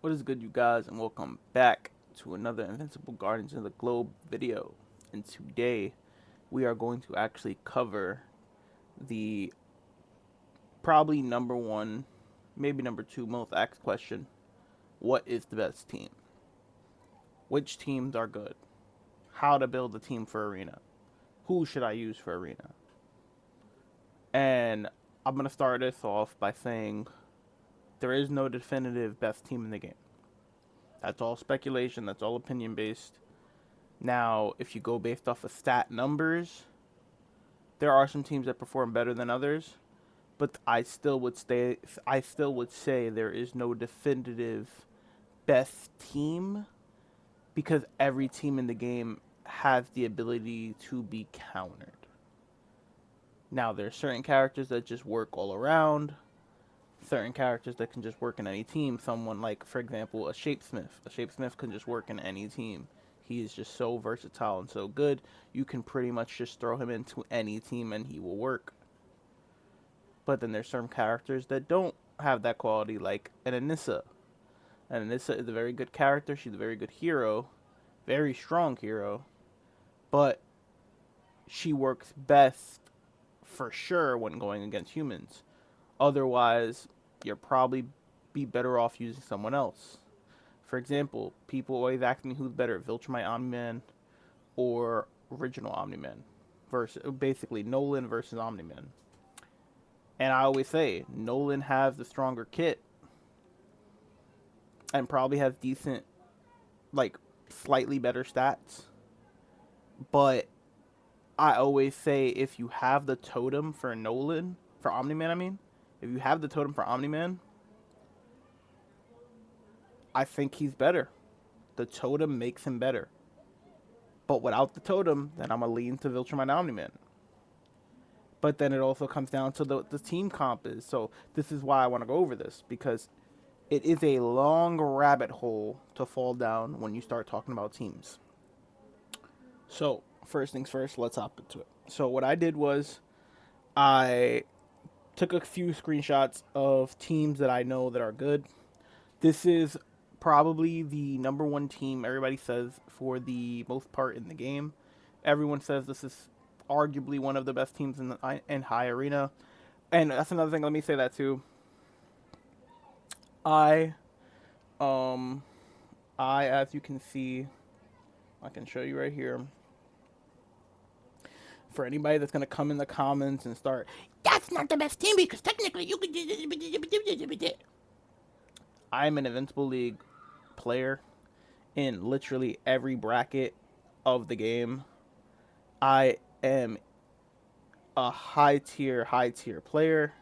What is good, you guys, and welcome back to another Invincible Guardians of the Globe video. And today, we are going to actually cover the probably number one, maybe number two most asked question: what is the best team? Which teams are good? How to build a team for Arena? Who should I use for Arena? And I'm gonna start this off by saying there is no definitive best team in the game. That's all speculation. That's all opinion based. Now, if you go based off of stat numbers, there are some teams that perform better than others, but I still would say there is no definitive best team because every team in the game has the ability to be countered. Now, there are certain characters that just work all around, certain characters that can just work in any team. Someone like, for example, a Shapesmith. A Shapesmith can just work in any team. He is just so versatile and so good. You can pretty much just throw him into any team and he will work. But then there's some characters that don't have that quality, like an Anissa. And Anissa is a very good character. She's a very good hero, very strong hero. But she works best for sure when going against humans. Otherwise, you'll probably be better off using someone else. For example, people always ask me who's better, Viltrumite Omni-Man or original Omni-Man. Basically, Nolan versus Omni-Man. And I always say, Nolan has the stronger kit and probably has decent, like, slightly better stats. But I always say if you have the totem for Nolan, for Omni-Man, I mean, if you have the totem for Omni-Man, I think he's better. The totem makes him better. But without the totem, then I'm going to lean to Viltrumite Omni-Man. But then it also comes down to the team comp is. So this is why I want to go over this, because it is a long rabbit hole to fall down when you start talking about teams. So first things first, let's hop into it. So what I did was I took a few screenshots of teams that I know that are good. This is probably the number one team everybody says for the most part in the game. Everyone says this is arguably one of the best teams in high arena. And that's another thing, let me say that too. I as you can see, I can show you right here. For anybody that's gonna come in the comments and start, that's not the best team because technically you could. I'm an Invincible League player in literally every bracket of the game. I am a high tier player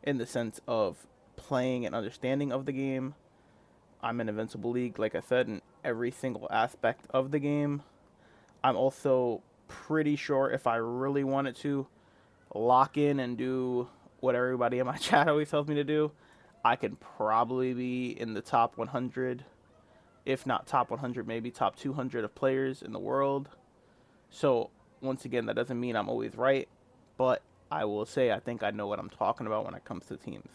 in the sense of playing and understanding of the game. I'm an Invincible League, like I said, in every single aspect of the game. I'm also pretty sure if I really wanted to lock in and do what everybody in my chat always tells me to do, I could probably be in the top 100, if not top 100, maybe top 200 of players in the world. So once again, that doesn't mean I'm always right, but I will say I think I know what I'm talking about when it comes to teams.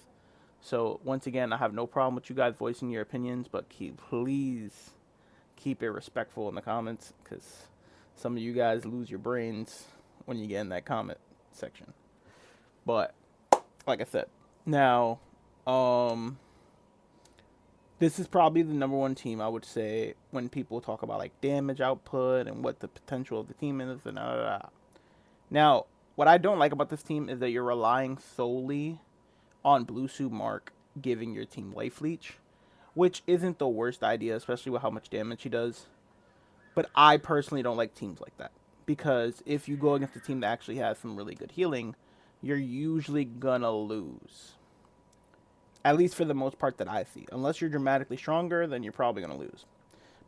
So once again, I have no problem with you guys voicing your opinions, but please keep it respectful in the comments, because some of you guys lose your brains when you get in that comment section. But like I said, now this is probably the number one team I would say when people talk about like damage output and what the potential of the team is and Now, what I don't like about this team is that you're relying solely on Blue Suit Mark giving your team Life Leech, which isn't the worst idea, especially with how much damage he does. But I personally don't like teams like that, because if you go against a team that actually has some really good healing, you're usually gonna lose. At least for the most part that I see. Unless you're dramatically stronger, then you're probably gonna lose.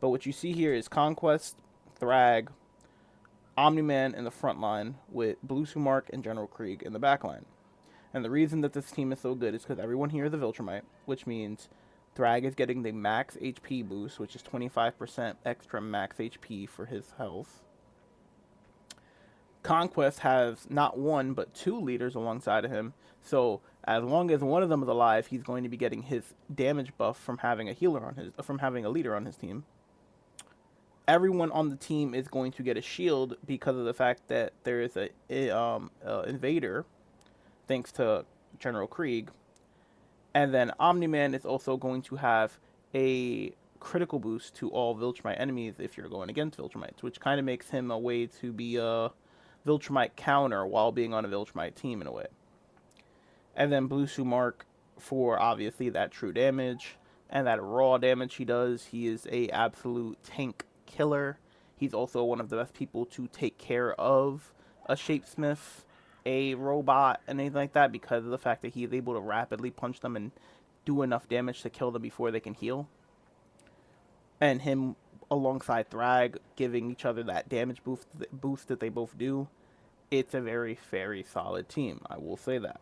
But what you see here is Conquest, Thrag, Omni-Man in the front line with Blue Sumark and General Krieg in the back line. And the reason that this team is so good is because everyone here is a Viltrumite, which means Thrag is getting the max HP boost, which is 25% extra max HP for his health. Conquest has not one, but two leaders alongside of him. So As long as one of them is alive, he's going to be getting his damage buff from having a healer on his from having a leader on his team. Everyone on the team is going to get a shield because of the fact that there is a invader, thanks to General Krieg, and then Omni-Man is also going to have a critical boost to all Viltrumite enemies if you're going against Viltrumites, which kind of makes him a way to be a Viltrumite counter while being on a Viltrumite team in a way. And then Blue Sumark for obviously that true damage and that raw damage he does. He is a absolute tank killer. He's also one of the best people to take care of a Shapesmith, a robot, and anything like that because of the fact that he is able to rapidly punch them and do enough damage to kill them before they can heal. And him alongside Thrag giving each other that damage boost that they both do. It's a very, very solid team. I will say that.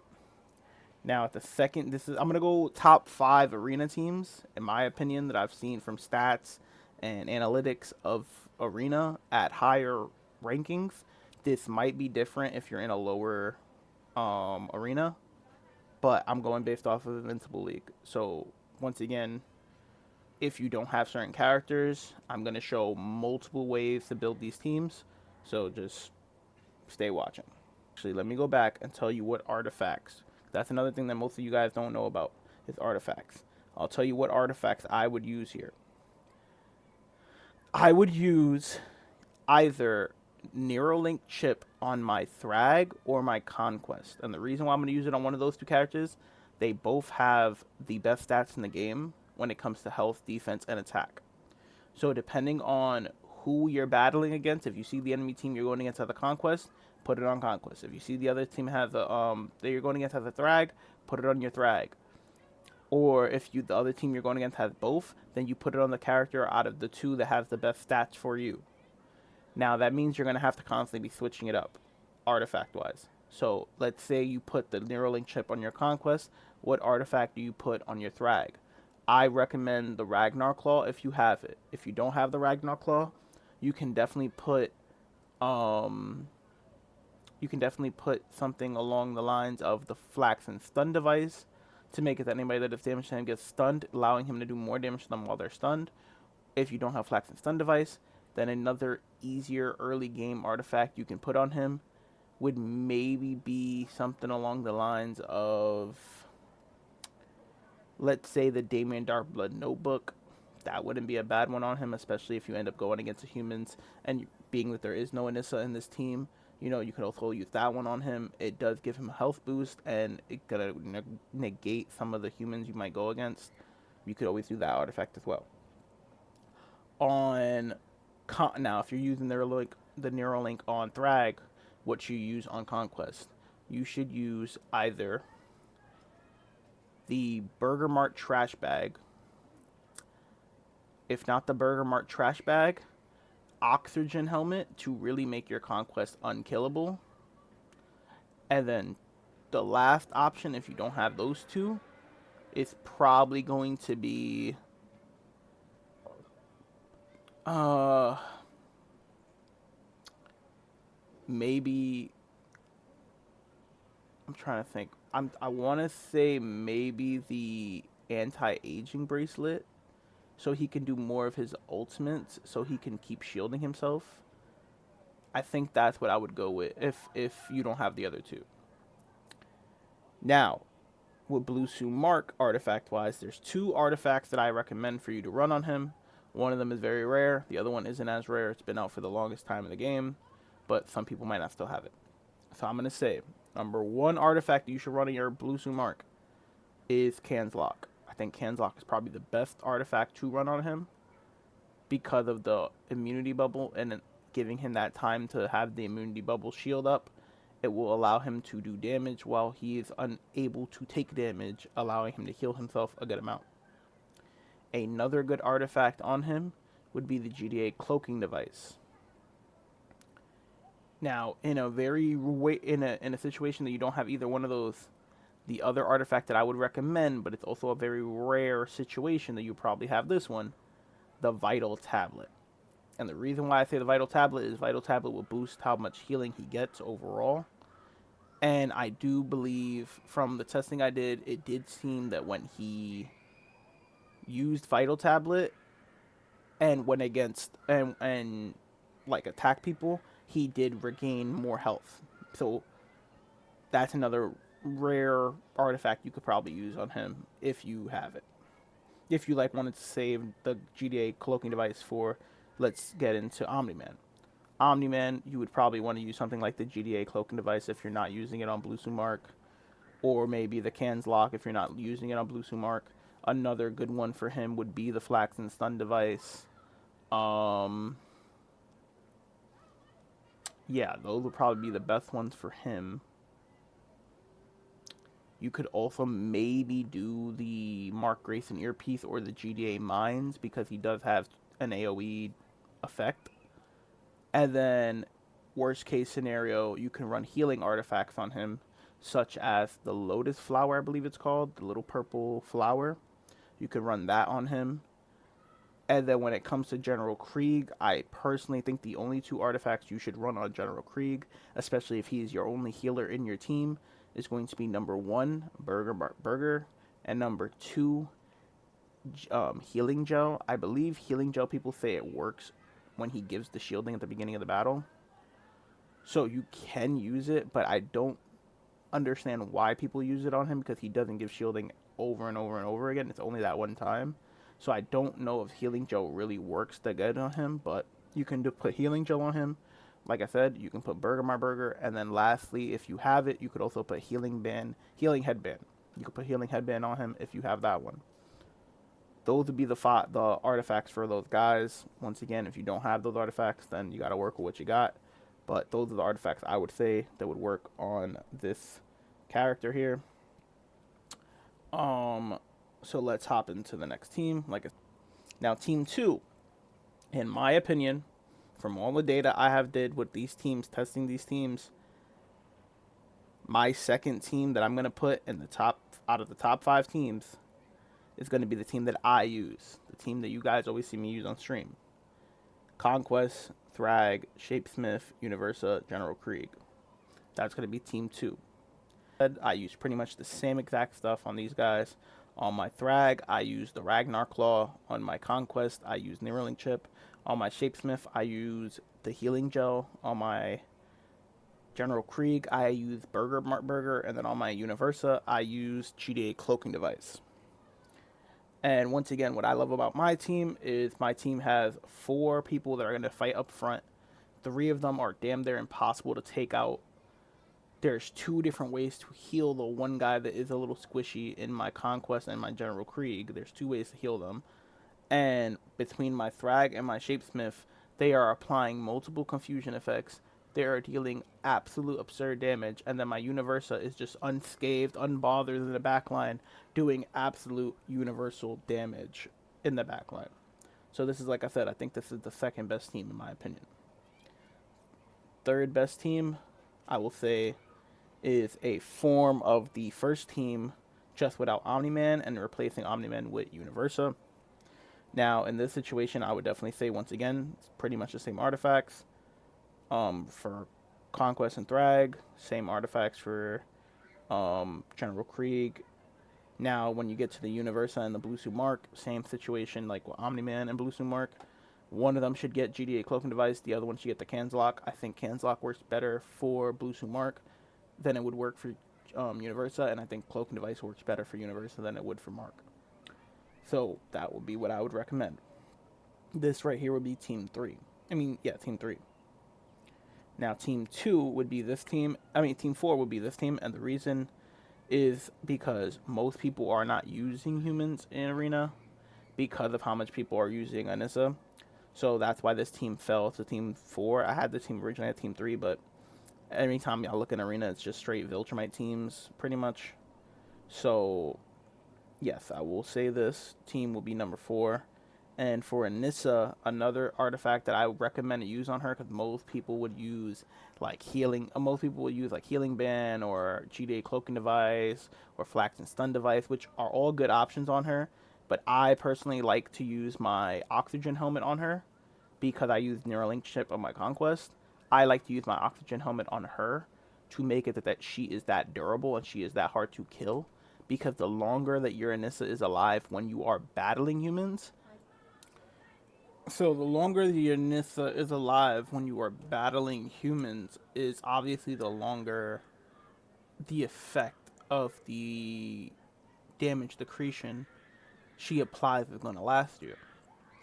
Now at the second, I'm gonna go top 5 arena teams in my opinion that I've seen from stats and analytics of arena at higher rankings. This might be different if you're in a lower arena, but I'm going based off of Invincible League. So once again, if you don't have certain characters, I'm gonna show multiple ways to build these teams. So just stay watching. Actually, let me go back and tell you what artifacts. That's another thing that most of you guys don't know about is artifacts. I'll tell you what artifacts I would use here. I would use either Neuralink chip on my Thrag or my Conquest. And the reason why I'm going to use it on one of those two characters, they both have the best stats in the game when it comes to health, defense, and attack. So depending on who you're battling against, if you see the enemy team you're going against has a Conquest, put it on Conquest. If you see the other team has a that you're going against has a Thrag, put it on your Thrag. Or if the other team you're going against has both, then you put it on the character out of the two that has the best stats for you. Now that means you're going to have to constantly be switching it up, artifact wise. So let's say you put the Neuralink chip on your Conquest. What artifact do you put on your Thrag? I recommend the Ragnar Claw if you have it. If you don't have the Ragnar Claw, you can definitely put something along the lines of the Flax and Stun device to make it that anybody that does damage to him gets stunned, allowing him to do more damage to them while they're stunned. If you don't have Flax and Stun device, then another easier early game artifact you can put on him would maybe be something along the lines of, let's say, the Damien Darkblood Notebook. That wouldn't be a bad one on him, especially if you end up going against the humans. And being that there is no Anissa in this team, you know, you could also use that one on him. It does give him a health boost, and it's gonna negate some of the humans you might go against. You could always do that artifact as well. Now, if you're using the Neuralink on Thrag, what you use on Conquest, you should use either the Burger Mart Trash Bag. If not the Burger Mart Trash Bag, Oxygen Helmet to really make your Conquest unkillable. And then the last option, if you don't have those two, is probably going to be maybe, I'm trying to think. I want to say maybe the anti-aging bracelet, so he can do more of his ultimates, so he can keep shielding himself. I think that's what I would go with if you don't have the other two. Now, with Blue Sumark artifact-wise, there's 2 artifacts that I recommend for you to run on him. One of them is very rare. The other one isn't as rare. It's been out for the longest time in the game, but some people might not still have it. So I'm going to say, number 1 artifact that you should run in your Blue Sumark is Canslock. I think Canslock is probably the best artifact to run on him because of the immunity bubble and giving him that time to have the immunity bubble shield up. It will allow him to do damage while he is unable to take damage, allowing him to heal himself a good amount. Another good artifact on him would be the GDA cloaking device. Now, in a situation that you don't have either one of those, the other artifact that I would recommend, but it's also a very rare situation that you probably have this one, the Vital Tablet. And the reason why I say the Vital Tablet is Vital Tablet will boost how much healing he gets overall. And I do believe from the testing I did, it did seem that when he used Vital Tablet and went against and like attack people, he did regain more health. So that's another rare artifact you could probably use on him if you have it. If you like wanted to save the GDA cloaking device for, let's get into Omni-Man. Omni-Man, you would probably want to use something like the GDA cloaking device if you're not using it on Blue Sumark, or maybe the Cans Lock if you're not using it on Blue Sumark. Another good one for him would be the Flax and Stun device. Um, yeah, those would probably be the best ones for him. You could also maybe do the Mark Grayson earpiece or the GDA mines because he does have an AoE effect. And then, worst case scenario, you can run healing artifacts on him, such as the Lotus Flower, I believe it's called, the little purple flower. You can run that on him. And then when it comes to General Krieg, I personally think the only two artifacts you should run on General Krieg, especially if he's your only healer in your team, is going to be number 1, Burger, and number 2, Healing Gel. I believe Healing Gel, people say it works when he gives the shielding at the beginning of the battle. So you can use it, but I don't understand why people use it on him because he doesn't give shielding over and over and over again. It's only that one time. So I don't know if Healing Gel really works that good on him, but you can put Healing Gel on him. Like I said, you can put Burger My Burger, and then lastly, if you have it, you could also put Healing Headband. You could put Healing Headband on him if you have that one. Those would be the artifacts for those guys. Once again, if you don't have those artifacts, then you got to work with what you got. But those are the artifacts I would say that would work on this character here. So let's hop into the next team. Now, team 2, in my opinion, from all the data I have did with these teams, testing these teams, my second team that I'm going to put in the top, out of the top 5 teams, is going to be the team that I use. The team that you guys always see me use on stream. Conquest, Thrag, Shapesmith, Universa, General Krieg. That's going to be team 2. I use pretty much the same exact stuff on these guys. On my Thrag, I use the Ragnar Claw. On my Conquest, I use Neuralink Chip. On my Shapesmith, I use the Healing Gel. On my General Krieg, I use Burger. And then on my Universa, I use GDA Cloaking Device. And once again, what I love about my team is my team has 4 people that are going to fight up front. 3 of them are damn near impossible to take out. There's 2 different ways to heal the one guy that is a little squishy in my Conquest and my General Krieg. There's 2 ways to heal them. And between my Thrag and my Shapesmith, they are applying multiple confusion effects. They are dealing absolute absurd damage. And then my Universa is just unscathed, unbothered in the backline, doing absolute universal damage in the backline. So this is, like I said, I think this is the second best team in my opinion. Third best team, I will say, is a form of the first team just without Omni-Man and replacing Omni-Man with Universa. Now, in this situation, I would definitely say, once again, it's pretty much the same artifacts. For Conquest and Thrag, same artifacts for General Krieg. Now, when you get to the Universa and the Blue Sumark, same situation like with Omni-Man and Blue Sumark. One of them should get GDA Cloaking Device, the other one should get the Cans Lock. I think Cans Lock works better for Blue Sumark than it would work for Universa, and I think Cloaking Device works better for Universa than it would for Mark. So that would be what I would recommend. This right here would be Team 3. Team 3. Now, Team 2 would be this team. Team 4 would be this team, and the reason is because most people are not using humans in Arena because of how much people are using Anissa. So that's why this team fell to Team 4. I had the team originally at Team 3, but anytime I look in Arena, it's just straight Viltrumite teams, pretty much. So, yes, I will say this team will be number 4. And for Anissa, another artifact that I would recommend to use on her, because most people would use Healing Band or GDA Cloaking Device or Flax and Stun Device, which are all good options on her. But I personally like to use my Oxygen Helmet on her because I use Neuralink Chip on my Conquest. I like to use my Oxygen Helmet on her to make it that she is that durable and she is that hard to kill. Because the longer that your Anissa is alive when you are battling humans, so the longer the Anissa is alive when you are battling humans is obviously the longer the effect of the damage decretion she applies is going to last you.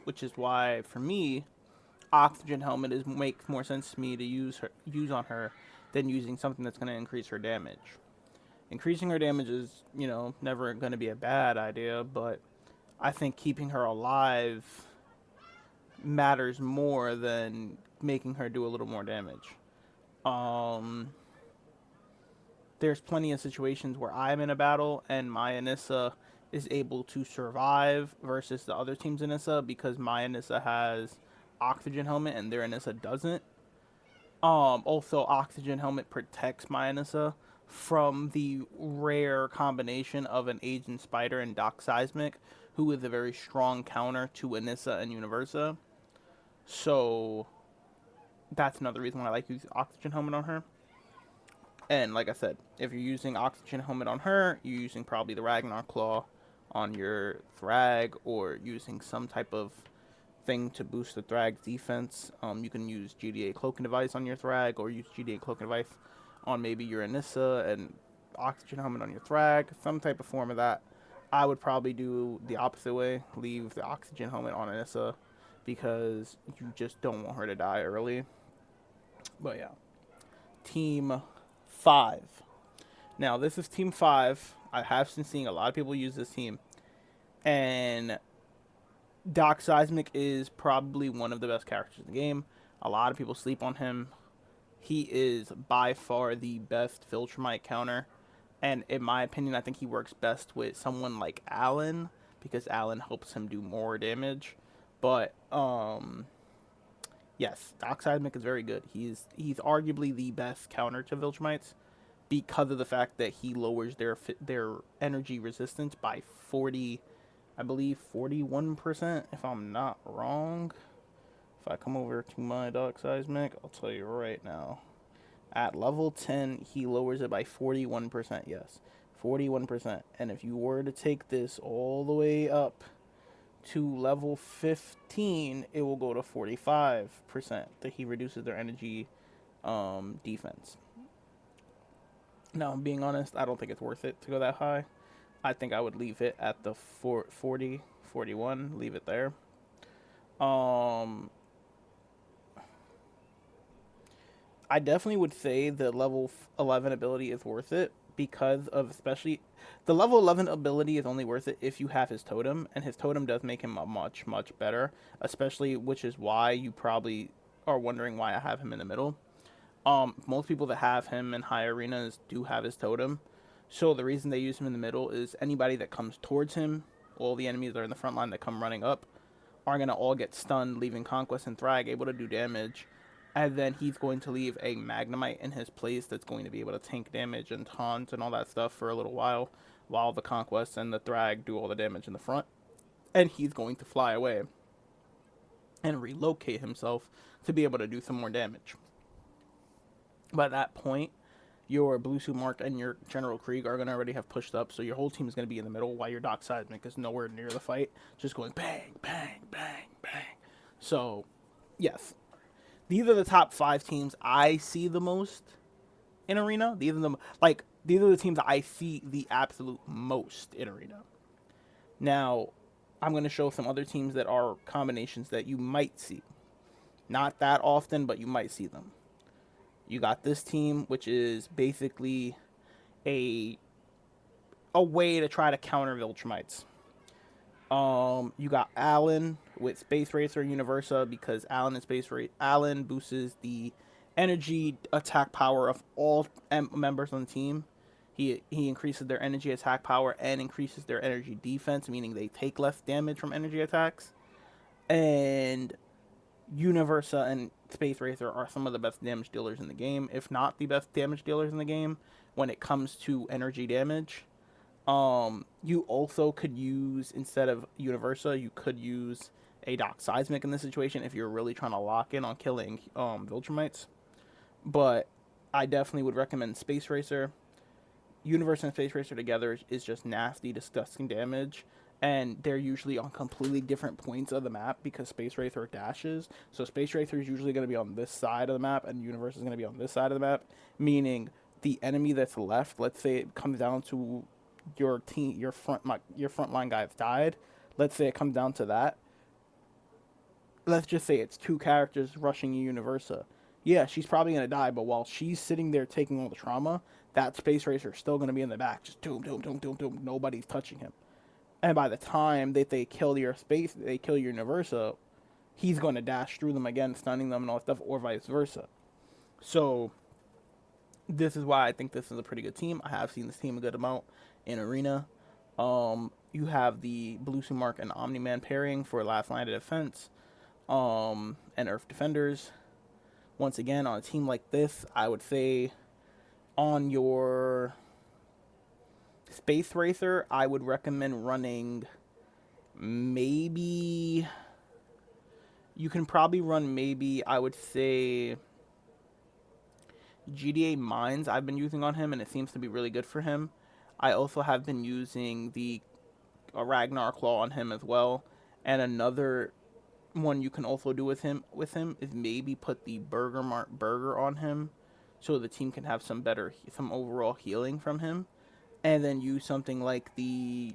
Which is why, for me, Oxygen Helmet makes more sense to me to use on her than using something that's going to increase her damage. Increasing her damage is, never going to be a bad idea, but I think keeping her alive matters more than making her do a little more damage. There's plenty of situations where I'm in a battle and my Anissa is able to survive versus the other team's Anissa because my Anissa has Oxygen Helmet and their Anissa doesn't. Also, Oxygen Helmet protects my Anissa from the rare combination of an Agent Spider and Doc Seismic, who is a very strong counter to Anissa and Universa. So that's another reason why I like using Oxygen Helmet on her. And like I said, if you're using Oxygen Helmet on her, you're using probably the Ragnar Claw on your Thrag, or using some type of thing to boost the Thrag's defense. You can use GDA Cloaking Device on your Thrag, or use GDA Cloaking Device on maybe your Anissa and Oxygen Helmet on your Thrag, some type of form of that. I would probably do the opposite way, leave the Oxygen Helmet on Anissa, because you just don't want her to die early. But yeah. Team 5. Now, this is Team 5. I have been seeing a lot of people use this team. And Doc Seismic is probably one of the best characters in the game. A lot of people sleep on him. He is by far the best Viltrumite counter. And in my opinion, I think he works best with someone like Alan, because Alan helps him do more damage. But, yes, Doc Seismic is very good. He's arguably the best counter to Viltrumites because of the fact that he lowers their energy resistance by 40, I believe 41%, if I'm not wrong. If I come over to my Doc Seismic, I'll tell you right now. At level 10, he lowers it by 41%, yes. 41%. And if you were to take this all the way up to level 15, it will go to 45% that he reduces their energy defense. Now, being honest, I don't think it's worth it to go that high. I think I would leave it at the 40, 41, leave it there. I definitely would say the level 11 ability is worth it because of, especially, the level 11 ability is only worth it if you have his totem, and his totem does make him a much, much better, especially, which is why you probably are wondering why I have him in the middle. Most people that have him in high arenas do have his totem, so the reason they use him in the middle is anybody that comes towards him, all the enemies that are in the front line that come running up, are going to all get stunned, leaving Conquest and Thrag able to do damage. And then he's going to leave a Magnemite in his place that's going to be able to tank damage and taunt and all that stuff for a little while the Conquest and the Thrag do all the damage in the front. And he's going to fly away and relocate himself to be able to do some more damage. By that point, your Blue Suit Mark and your General Krieg are going to already have pushed up, so your whole team is going to be in the middle while your Doc Seismic is nowhere near the fight, just going bang, bang, bang, bang. So, yes. These are the top 5 teams I see the most in Arena. These are the teams I see the absolute most in Arena. Now, I'm going to show some other teams that are combinations that you might see. Not that often, but you might see them. You got this team, which is basically a way to try to counter Viltrumites. You got Alan with Space Racer Universa, because Alan boosts the energy attack power of all members on the team. He increases their energy attack power and increases their energy defense, meaning they take less damage from energy attacks. And Universa and Space Racer are some of the best damage dealers in the game, if not the best damage dealers in the game when it comes to energy damage. You also could use, instead of Universa, you could use a Doc Seismic in this situation if you're really trying to lock in on killing Viltrumites. But I definitely would recommend Space Racer. Universe and Space Racer together is just nasty, disgusting damage. And they're usually on completely different points of the map because Space Racer dashes. So Space Racer is usually going to be on this side of the map, and Universe is going to be on this side of the map. Meaning, the enemy that's left, let's say it comes down to your team, your front line guy that's died. Let's say it comes down to that. Let's just say it's two characters rushing Universa. Yeah, she's probably gonna die, but while she's sitting there taking all the trauma, that Space Racer is still gonna be in the back, just doom, doom, doom, doom, doom. Nobody's touching him. And by the time that they kill they kill your Universa, he's going to dash through them again, stunning them and all that stuff, or vice versa. So this is why I think this is a pretty good team. I have seen this team a good amount in Arena. You have the Blue Mark and Omni Man pairing for last line of defense, and Earth defenders. Once again, on a team like this, I would say on your Space Racer, I would recommend running maybe. You can probably run maybe, I would say, GDA Mines I've been using on him, and it seems to be really good for him. I also have been using the Ragnar Claw on him as well. And another one you can also do with him is maybe put the Burger Mart Burger on him, so the team can have some overall healing from him, and then use something like the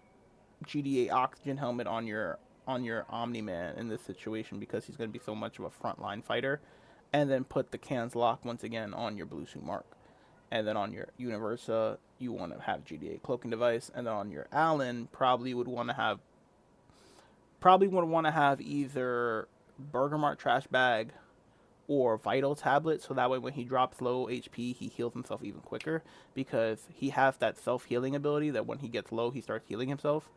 GDA Oxygen Helmet on your Omni Man in this situation because he's going to be so much of a frontline fighter, and then put the Cans Lock once again on your Blue Suit Mark, and then on your Universa you want to have GDA Cloaking Device, and then on your Allen probably would want to have either Burger Mart Trash Bag or Vital Tablet, so that way when he drops low HP, he heals himself even quicker, because he has that self-healing ability that when he gets low, he starts healing himself.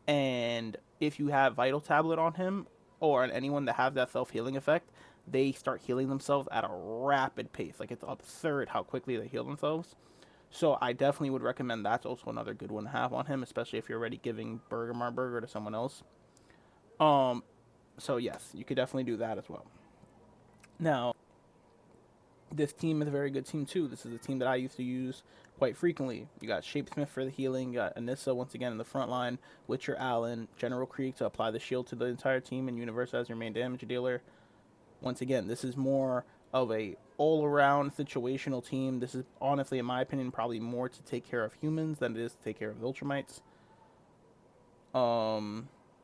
And if you have Vital Tablet on him, or on anyone that has that self-healing effect, they start healing themselves at a rapid pace. Like, it's absurd how quickly they heal themselves. So I definitely would recommend that's also another good one to have on him, especially if you're already giving Burger Mart Burger to someone else. So yes, you could definitely do that as well. Now, this team is a very good team too. This is a team that I used to use quite frequently. You got Shapesmith for the healing, you got Anissa once again in the front line, Witcher Allen, General Krieg to apply the shield to the entire team, and Universe as your main damage dealer. Once again, this is more of a all-around situational team. This is honestly, in my opinion, probably more to take care of humans than it is to take care of Viltrumites.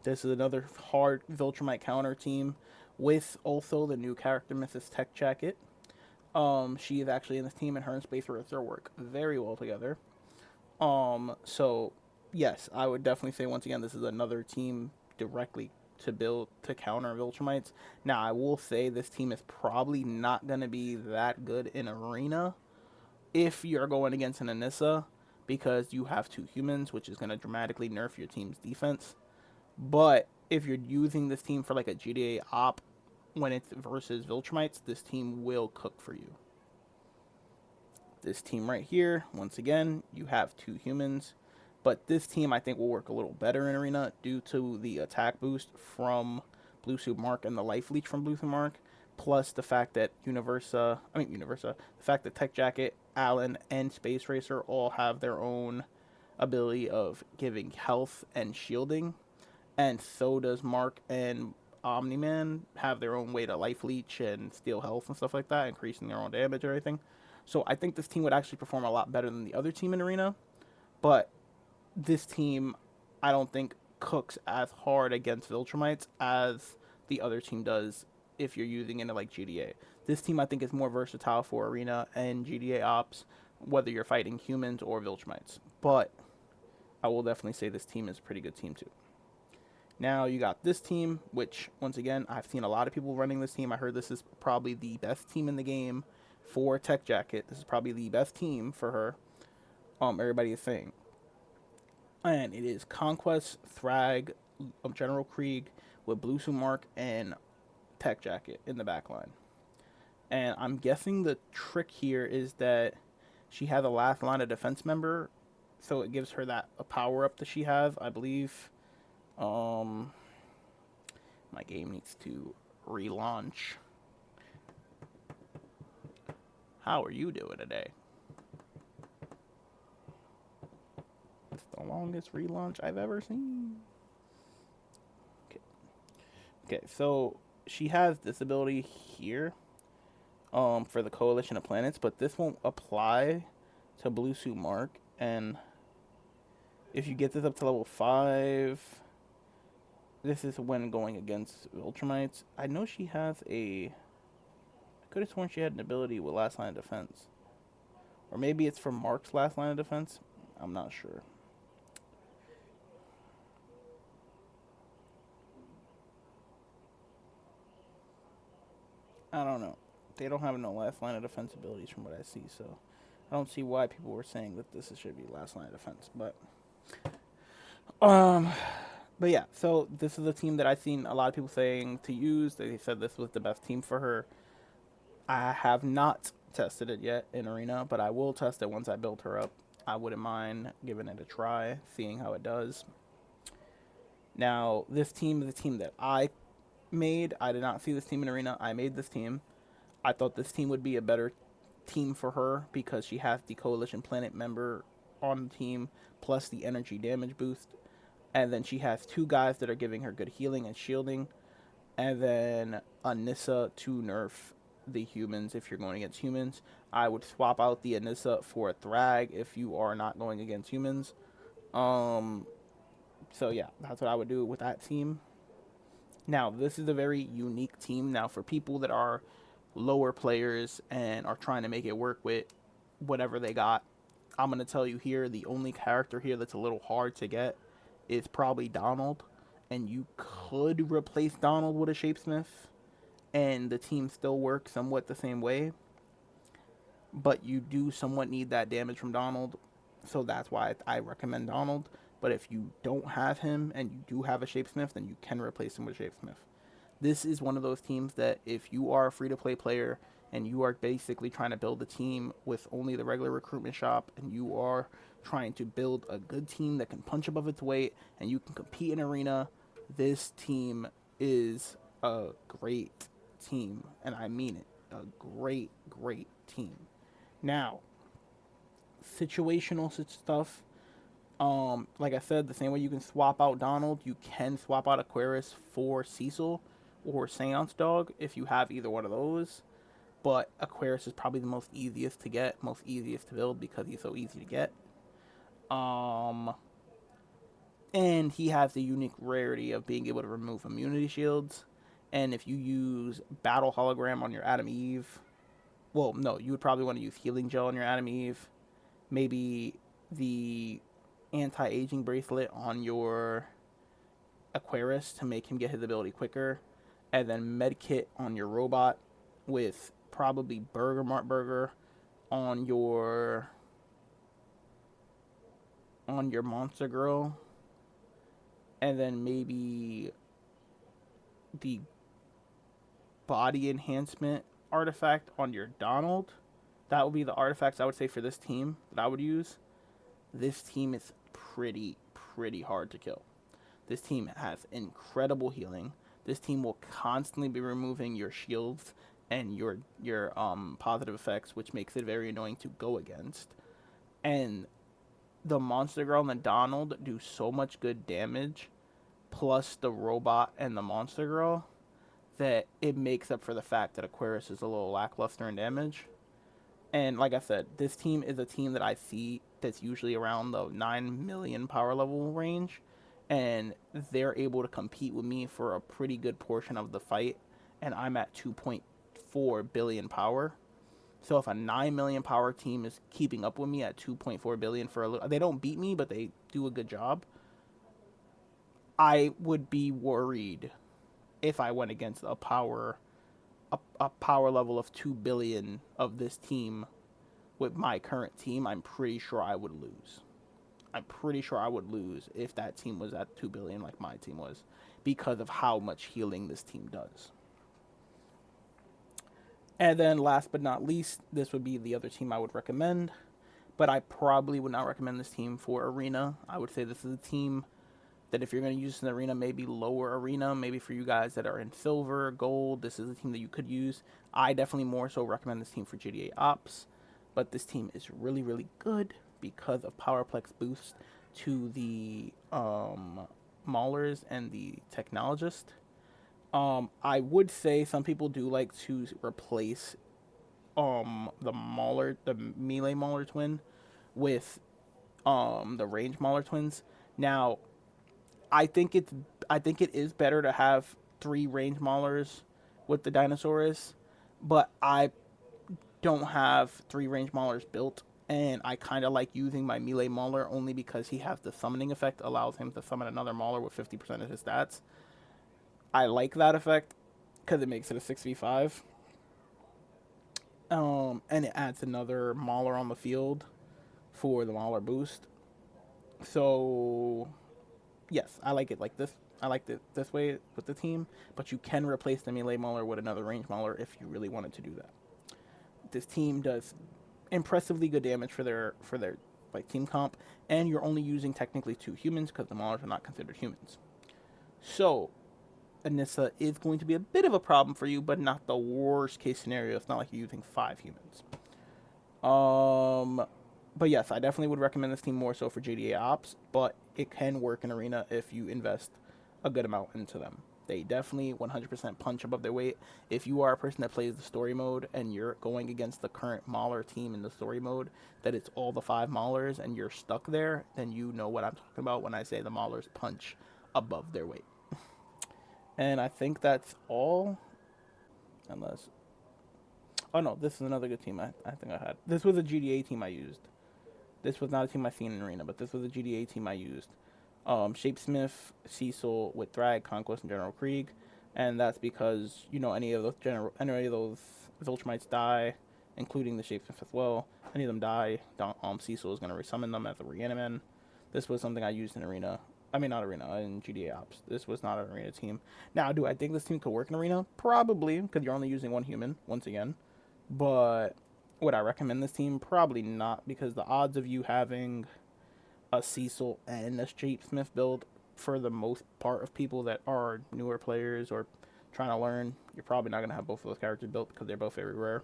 This is another hard Viltrumite counter team with also the new character Mrs. Tech Jacket. She is actually in this team, and her and Space Racer work very well together. So yes, I would definitely say once again this is another team directly to build to counter Viltrumites. Now I will say this team is probably not gonna be that good in Arena if you're going against an Anissa, because you have two humans, which is gonna dramatically nerf your team's defense. But if you're using this team for like a GDA op when it's versus Viltrumites, this team will cook for you. This team right here, once again, you have two humans. But this team I think will work a little better in Arena due to the attack boost from Blue Suit Mark and the life leech from Blue Suit Mark. Plus the fact that the fact that Tech Jacket, Allen, and Space Racer all have their own ability of giving health and shielding. And so does Mark and Omni-Man have their own way to life leech and steal health and stuff like that, increasing their own damage and everything. So I think this team would actually perform a lot better than the other team in Arena. But this team, I don't think, cooks as hard against Viltrumites as the other team does if you're using it in like GDA. This team, I think, is more versatile for Arena and GDA ops, whether you're fighting humans or Viltrumites. But I will definitely say this team is a pretty good team too. Now you got this team, which once again, I've seen a lot of people running this team. I heard this is probably the best team in the game for Tech Jacket. This is probably the best team for her. Everybody is saying. And it is Conquest, Thrag, General Krieg with Blue Suit Mark and Tech Jacket in the back line. And I'm guessing the trick here is that she has a last line of defense member, so it gives her that a power up that she has, I believe. My game needs to relaunch. How are you doing today? It's the longest relaunch I've ever seen. Okay. Okay, so she has this ability here for the Coalition of Planets, but this won't apply to Blue Suit Mark. And if you get this up to level 5, this is when going against Ultramites. I know she has a... I could have sworn she had an ability with last line of defense. Or maybe it's for Mark's last line of defense. I'm not sure. I don't know. They don't have no last line of defense abilities from what I see, so I don't see why people were saying that this should be last line of defense. Um, but yeah, so this is a team that I've seen a lot of people saying to use. They said this was the best team for her. I have not tested it yet in Arena, but I will test it once I build her up. I wouldn't mind giving it a try, seeing how it does. Now, this team is a team that I made. I did not see this team in Arena. I made this team. I thought this team would be a better team for her because she has the Coalition Planet member on the team, plus the energy damage boost. And then she has 2 guys that are giving her good healing and shielding. And then Anissa to nerf the humans if you're going against humans. I would swap out the Anissa for a Thrag if you are not going against humans. So yeah, that's what I would do with that team. Now, this is a very unique team. Now, for people that are lower players and are trying to make it work with whatever they got, I'm going to tell you here, the only character here that's a little hard to get is probably Donald. And you could replace Donald with a Shapesmith, and the team still works somewhat the same way. But you do somewhat need that damage from Donald, so that's why I recommend Donald. But if you don't have him and you do have a Shapesmith, then you can replace him with a Shapesmith. This is one of those teams that if you are a free-to-play player and you are basically trying to build a team with only the regular recruitment shop, and you are trying to build a good team that can punch above its weight and you can compete in Arena, this team is a great team. And I mean it. A great, great team. Now, situational stuff. Like I said, the same way you can swap out Donald, you can swap out Aquarius for Cecil or Seance Dog if you have either one of those. But Aquarius is probably the most easiest to get, most easiest to build because he's so easy to get. And he has the unique rarity of being able to remove immunity shields. And if you use Battle Hologram on your Adam Eve, well, no, you would probably want to use Healing Gel on your Adam Eve. Maybe the anti-aging bracelet on your Aquarius to make him get his ability quicker. And then Medkit on your robot with probably Burger Mart Burger on your Monster Girl. And then maybe the body enhancement artifact on your Donald. That would be the artifacts I would say for this team that I would use. This team is pretty hard to kill. This team has incredible healing. This team will constantly be removing your shields and your positive effects, which makes it very annoying to go against. And the Monster Girl and the Donald do so much good damage, plus the robot and the Monster Girl, that it makes up for the fact that Aquarius is a little lackluster in damage. And like I said, this team is a team that I see that's usually around the 9 million power level range, and they're able to compete with me for a pretty good portion of the fight, and I'm at 2.4 billion power. So if a 9 million power team is keeping up with me at 2.4 billion for a little, they don't beat me, but they do a good job. I would be worried if I went against a power level of 2 billion of this team with my current team. I'm pretty sure I would lose. I'm pretty sure I would lose if that team was at 2 billion like my team was, because of how much healing this team does. And then last but not least, this would be the other team I would recommend, but I probably would not recommend this team for Arena. I would say this is a team that if you're going to use an arena, maybe lower arena, maybe for you guys that are in silver, gold, this is a team that you could use. I definitely more so recommend this team for GTA Ops, but this team is really, really good because of Powerplex boost to the Maulers and the Technologist. I would say some people do like to replace the melee Mauler twin with the range Mauler twins. Now, I think it is better to have 3 range Maulers with the Dinosaurus, but I don't have 3 range Maulers built, and I kind of like using my melee Mauler only because he has the summoning effect, allows him to summon another Mauler with 50% of his stats. I like that effect because it makes it a 6v5. And it adds another Mauler on the field for the Mauler boost. So, yes, I like it like this. I like it this way with the team, but you can replace the melee Mauler with another range Mauler if you really wanted to do that. This team does impressively good damage for their like team comp, and you're only using technically 2 humans because the Maulers are not considered humans. So, Anissa is going to be a bit of a problem for you, but not the worst case scenario. It's not like you're using 5 humans. But yes, I definitely would recommend this team more so for GTA Ops, but it can work in Arena if you invest a good amount into them. They definitely 100% punch above their weight. If you are a person that plays the story mode and you're going against the current Mauler team in the story mode, that it's all the 5 Maulers and you're stuck there, then you know what I'm talking about when I say the Maulers punch above their weight. And I think that's all. Unless... Oh no, this is another good team I think I had. This was a GTA team I used. This was not a team I seen in Arena, but this was a GTA team I used. Shapesmith, Cecil with Thrag, Conquest, and General Krieg. And that's because, you know, any of those Viltrumites die, including the Shapesmith as well. Any of them die, Cecil is going to resummon them as a Reaniman. This was something I used in Arena. I mean, not Arena, in GTA Ops. This was not an Arena team. Now, do I think this team could work in Arena? Probably, because you're only using 1 human, once again. But would I recommend this team? Probably not, because the odds of you having a Cecil and a Shapesmith build, for the most part of people that are newer players or trying to learn, you're probably not going to have both of those characters built because they're both very rare.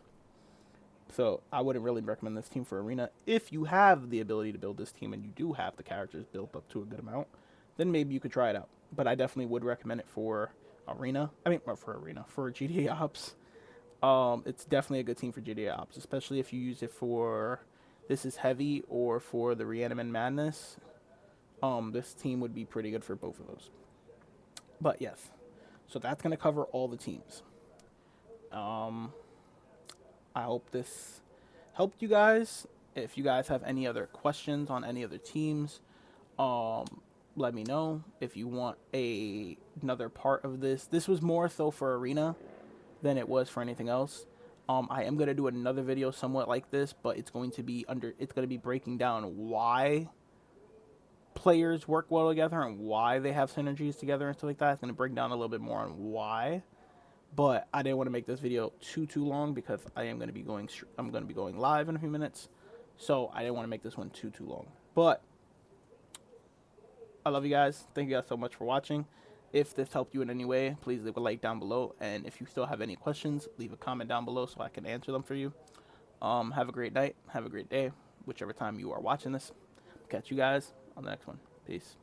So I wouldn't really recommend this team for Arena. If you have the ability to build this team and you do have the characters built up to a good amount, then maybe you could try it out. But I definitely would recommend it for Arena. For GTA Ops. It's definitely a good team for GTA Ops, especially if you use it for This Is Heavy or for the Reaniman Madness. This team would be pretty good for both of those. But yes, so that's going to cover all the teams. I hope this helped you guys. If you guys have any other questions on any other teams, let me know. If you want another part of this, this was more so for Arena than it was for anything else. I am going to do another video somewhat like this, but it's going to be breaking down why players work well together and why they have synergies together and stuff like that. It's going to break down a little bit more on why. But I didn't want to make this video too long because I'm going to be going live in a few minutes. So I didn't want to make this one too long. But I love you guys. Thank you guys so much for watching. If this helped you in any way, please leave a like down below. And if you still have any questions, leave a comment down below so I can answer them for you. Have a great night. Have a great day, whichever time you are watching this. Catch you guys on the next one. Peace.